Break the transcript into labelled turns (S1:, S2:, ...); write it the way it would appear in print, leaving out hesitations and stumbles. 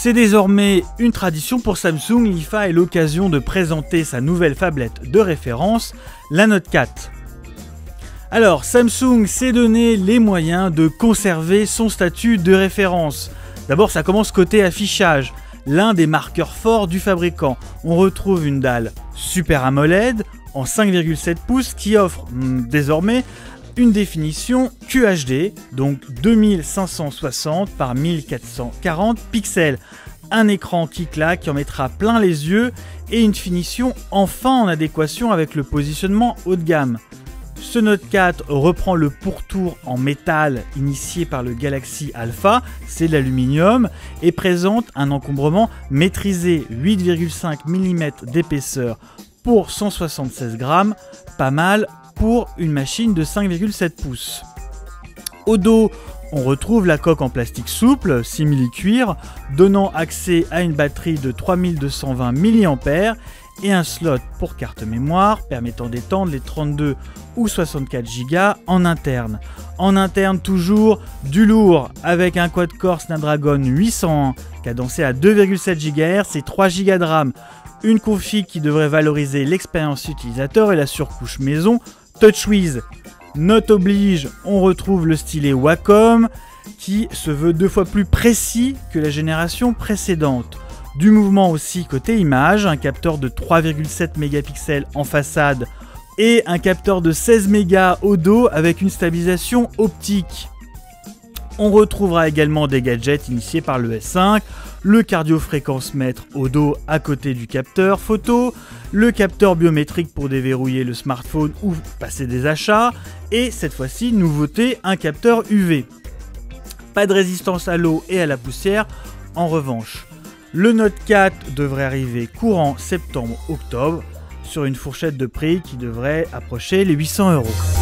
S1: C'est désormais une tradition pour Samsung, l'IFA est l'occasion de présenter sa nouvelle phablette de référence, la Note 4. Alors, Samsung s'est donné les moyens de conserver son statut de référence. D'abord, ça commence côté affichage, l'un des marqueurs forts du fabricant. On retrouve une dalle Super AMOLED en 5,7 pouces qui offre désormais une définition QHD, donc 2560 par 1440 pixels. Un écran qui claque, qui en mettra plein les yeux et une finition enfin en adéquation avec le positionnement haut de gamme. Ce Note 4 reprend le pourtour en métal initié par le Galaxy Alpha, c'est de l'aluminium, et présente un encombrement maîtrisé, 8,5 mm d'épaisseur pour 176 grammes, pas mal pour une machine de 5,7 pouces. Au dos, on retrouve la coque en plastique souple, simili-cuir, donnant accès à une batterie de 3220 mAh et un slot pour carte mémoire permettant d'étendre les 32 ou 64 Go en interne. En interne toujours du lourd avec un quad-core Snapdragon 801 cadencé à 2,7 GHz et 3 Go de RAM. Une config qui devrait valoriser l'expérience utilisateur et la surcouche maison TouchWiz. Note oblige, on retrouve le stylet Wacom qui se veut 2 fois plus précis que la génération précédente. Du mouvement aussi côté image, un capteur de 3,7 mégapixels en façade et un capteur de 16 mégas au dos avec une stabilisation optique. On retrouvera également des gadgets initiés par le S5, le cardiofréquence-mètre au dos à côté du capteur photo, le capteur biométrique pour déverrouiller le smartphone ou passer des achats, et cette fois-ci, nouveauté, un capteur UV. Pas de résistance à l'eau et à la poussière en revanche. Le Note 4 devrait arriver courant septembre-octobre sur une fourchette de prix qui devrait approcher les 800 €.